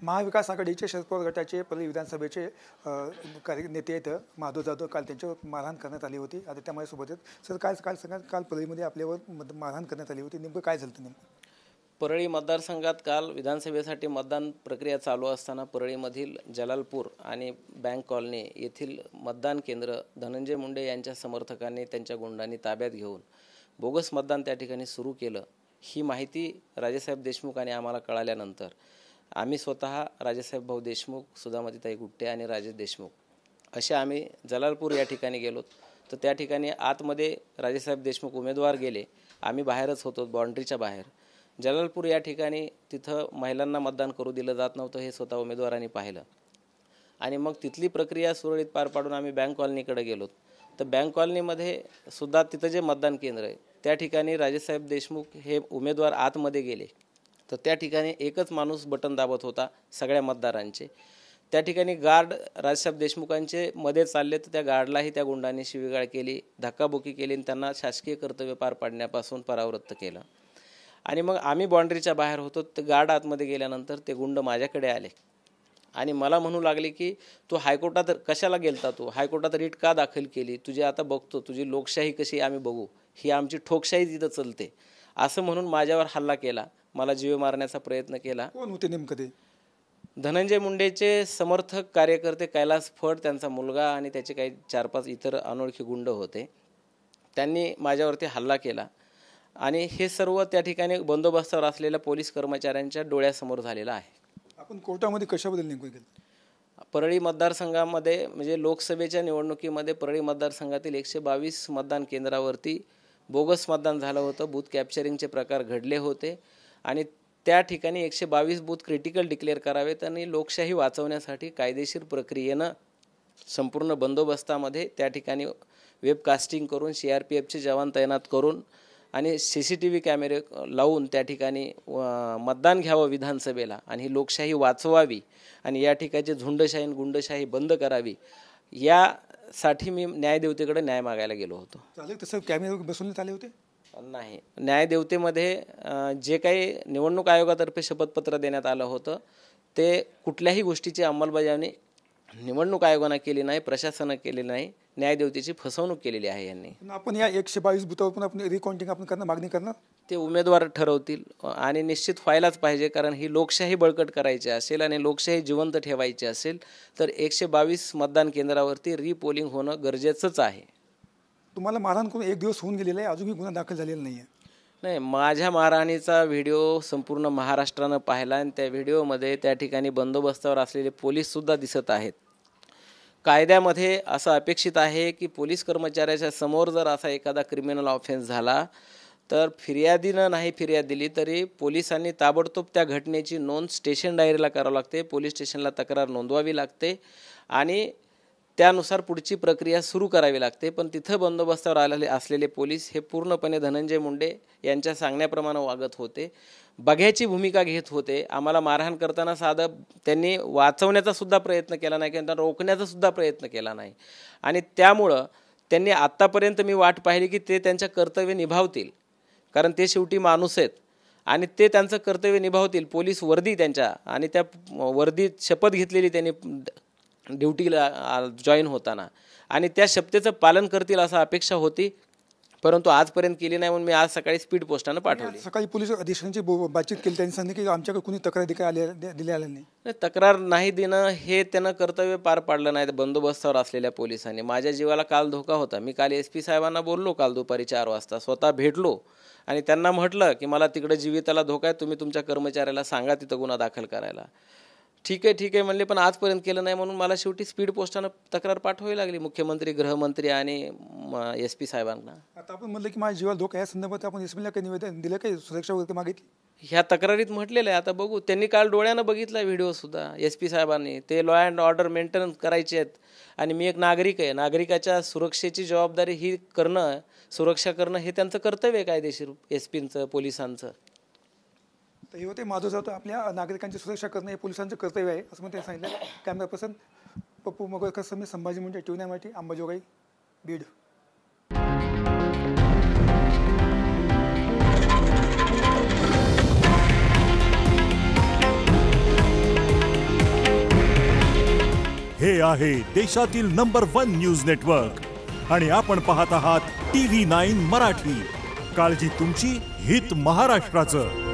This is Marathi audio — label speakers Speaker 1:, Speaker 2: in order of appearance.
Speaker 1: महाविकास आघाडीचे शरद पवार गटाचे परळी विधानसभेचे नेते आहेत माधव जाधव, काल त्यांच्यावर मारहाण करण्यात आली होती. आता त्या माझ्यासोबत आहेत. सर, काल परळीमध्ये आपल्यावर मारहाण करण्यात आली होती, नेमकं काय झालं नेमकं?
Speaker 2: परळी मतदारसंघात काल विधानसभेसाठी मतदान प्रक्रिया चालू असताना परळीमधील जलालपूर आणि बँक कॉलनी येथील मतदान केंद्र धनंजय मुंडे यांच्या समर्थकांनी त्यांच्या गुंडांनी ताब्यात घेऊन बोगस मतदान त्या ठिकाणी सुरू केलं. ही माहिती राजेसाहेब देशमुख आणि आम्हाला कळाल्यानंतर आम्ही स्वतः राजेसाहेब भाऊ देशमुख, सुधामतीताई गुट्टे आणि राजेश देशमुख असे आम्ही जलालपूर या ठिकाणी गेलो. तर त्या ठिकाणी आतमध्ये राजेसाहेब देशमुख उमेदवार गेले, आम्ही बाहेरच होतो, बाउंड्रीच्या बाहेर. जलालपूर या ठिकाणी तिथं महिलांना मतदान करू दिलं जात नव्हतं, हे स्वतः उमेदवारांनी पाहिलं. आणि मग तिथली प्रक्रिया सुरळीत पार पाडून आम्ही बँक कॉलनीकडे गेलो. तर बँक कॉलनीमध्ये सुद्धा तिथं जे मतदान केंद्र आहे त्या ठिकाणी राजेसाहेब देशमुख हे उमेदवार आतमध्ये गेले. तर त्या ठिकाणी एकच माणूस बटन दाबत होता सगळ्या मतदारांचे. त्या ठिकाणी गार्ड राजेसाहेब देशमुखांचे मध्ये चालले, तर त्या गार्डलाही त्या गुंडांनी शिवीगाळ केली, धक्काबुक्की केली आणि त्यांना शासकीय कर्तव्य पार पाडण्यापासून परावृत्त केलं. आणि मग आम्ही बाउंड्रीच्या बाहेर होतो. तर गार्ड आतमध्ये गेल्यानंतर ते गुंड माझ्याकडे आले आणि मला म्हणू लागले की तू हायकोर्टात कशाला गेलता, तू हायकोर्टात रीट का दाखल केली, तुझी आता बघतो तुझी लोकशाही कशी आम्ही बघू, ही आमची ठोकशाही तिथं चलते, असं म्हणून माझ्यावर हल्ला केला, मला जीव मारण्याचा प्रयत्न केला.
Speaker 1: कोण होते नेमकं ते?
Speaker 2: धनंजय मुंडेचे समर्थक कार्यकर्ते कैलास फड, त्यांचा मुलगा आणि त्याचे काही 4-5 इतर अनोळखी गुंड होते. त्यांनी माझ्यावरती हल्ला केला आणि हे सर्व त्या ठिकाणी बंदोबस्तावर असलेल्या पोलीस कर्मचाऱ्यांच्या डोळ्यासमोर झालेलं आहे.
Speaker 1: आपण कोर्टामध्ये कशाबद्दल नेमकं केलं?
Speaker 2: परळी मतदारसंघामध्ये म्हणजे लोकसभेच्या निवडणुकीमध्ये परळी मतदारसंघातील 122 मतदान केंद्रावरती बोगस मतदान झालं होतं. बूथ कॅप्चरिंगचे प्रकार घडले होते आणि त्या ठिकाणी 122 बूथ क्रिटिकल डिक्लेअर करावेत आणि लोकशाही वाचवण्यासाठी कायदेशीर प्रक्रियेनं संपूर्ण बंदोबस्तामध्ये त्या ठिकाणी वेबकास्टिंग करून CRPFचे जवान तैनात करून आणि CCTV कॅमेरे लावून त्या ठिकाणी मतदान घ्यावं विधानसभेला आणि ही लोकशाही वाचवावी आणि या ठिकाणची झुंडशाही आणि गुंडशाही बंद करावी, यासाठी मी न्यायदेवतेकडे न्याय मागायला गेलो होतो.
Speaker 1: चालेल, तसं कॅमेरे बसवण्यात आले होते?
Speaker 2: नाही, न्यायदेवतेमध्ये जे काही निवडणूक आयोगातर्फे शपथपत्र देण्यात आलं होतं ते कुठल्याही गोष्टीची अंमलबजावणी निवडणूक आयोगानं केली नाही, प्रशासनानं केली नाही, न्यायदेवतेची फसवणूक केलेली आहे यांनी.
Speaker 1: आपण या 122 बुथावर पण आपण रिकाउंटिंग आपण करणार, मागणी करणार?
Speaker 2: ते उमेदवार ठरवतील आणि निश्चित व्हायलाच पाहिजे, कारण ही लोकशाही बळकट करायची असेल आणि लोकशाही जिवंत ठेवायची असेल तर 122 मतदान केंद्रावरती रिपोलिंग होणं गरजेचंच आहे.
Speaker 1: तुम्हाला मारहाण करून 1 दिवस होऊन गेलेला आहे, अजूनही गुन्हा दाखल झालेला नाही आहे?
Speaker 2: नाही, माझ्या मारहाणीचा व्हिडिओ संपूर्ण महाराष्ट्रानं पाहिला आणि त्या व्हिडिओमध्ये त्या ठिकाणी बंदोबस्तावर असलेले पोलीससुद्धा दिसत आहेत. कायद्यामध्ये असं अपेक्षित आहे की पोलीस कर्मचाऱ्याच्या समोर जर असा एखादा क्रिमिनल ऑफेन्स झाला तर फिर्यादीनं नाही फिर्याद दिली तरी पोलिसांनी ताबडतोब त्या घटनेची नोंद स्टेशन डायरीला करावं लागते, पोलीस स्टेशनला तक्रार नोंदवावी लागते आणि त्यानुसार पुढची प्रक्रिया सुरू करावी लागते. पण तिथं बंदोबस्तावर आलेले असलेले पोलीस हे पूर्णपणे धनंजय मुंडे यांच्या सांगण्याप्रमाणे वागत होते, बघ्याची भूमिका घेत होते. आम्हाला मारहाण करताना साधं त्यांनी वाचवण्याचा सुद्धा प्रयत्न केला नाही किंवा रोखण्याचा सुद्धा प्रयत्न केला नाही आणि त्यामुळं त्यांनी आत्तापर्यंत मी वाट पाहिली की ते त्यांचं कर्तव्य निभावतील, कारण ते शेवटी माणूस आहेत आणि ते त्यांचं कर्तव्य निभावतील. पोलीस वर्दी त्यांच्या आणि त्या वर्दीत शपथ घेतलेली त्यांनी ड्युटीला जॉईन होताना आणि त्या शपथेचं पालन करतील असं अपेक्षा होती, परंतु आजपर्यंत केली नाही. म्हणून मी आज सकाळी स्पीड पोस्टानं पाठवली.
Speaker 1: सकाळी पोलीस अधीक्षकांची बातचीत केली, त्यांनी सांगितलं की आमच्याकडे कुणी तक्रार दिली आली नाही.
Speaker 2: तक्रार नाही देणं हे त्यानं कर्तव्य पार पाडलं नाही बंदोबस्तावर असलेल्या पोलिसांनी. माझ्या जीवाला काल धोका होता. मी काल SP साहेबांना बोललो, काल दुपारी 4 वाजता स्वतः भेटलो आणि त्यांना म्हटलं की मला तिकडे जीविताला धोका आहे, तुम्ही तुमच्या कर्मचाऱ्याला सांगा तिथं गुन्हा दाखल करायला. ठीक आहे म्हणले, पण आजपर्यंत केलं नाही. म्हणून मला शेवटी स्पीड पोस्टानं तक्रार पाठवावी लागली मुख्यमंत्री, गृहमंत्री आणि SP साहेबांना.
Speaker 1: आता आपण म्हटलं की माझ्या जीवाला धोका या संदर्भात आपण SPला काही निवेदन दिलं, काही सुरक्षा वगैरे मागितली?
Speaker 2: ह्या तक्रारीत म्हटलेलं आहे, आता बघू. त्यांनी काल डोळ्यानं बघितला व्हिडिओसुद्धा SP साहेबांनी. ते लॉ अँड ऑर्डर मेंटेन करायचे आहेत आणि मी एक नागरिक आहे. नागरिकाच्या सुरक्षेची जबाबदारी ही करणं, सुरक्षा करणं हे त्यांचं कर्तव्य आहे कायदेशीर, SPचं, पोलिसांचं.
Speaker 1: तर हे होते माधव जाधव, आपल्या नागरिकांची सुरक्षा करणं हे पोलिसांचं कर्तव्य आहे असं त्यांनी सांगितलं. कॅमेरा पर्सन पप्पू मगरकर समेत संभाजी मुंडे, TV9 मराठी, अंबाजोगाई, बीड.
Speaker 3: हे आहे देशातील नंबर 1 न्यूज नेटवर्क आणि आपण पाहत आहात TV9 मराठी. काळजी तुमची, हित महाराष्ट्राचं.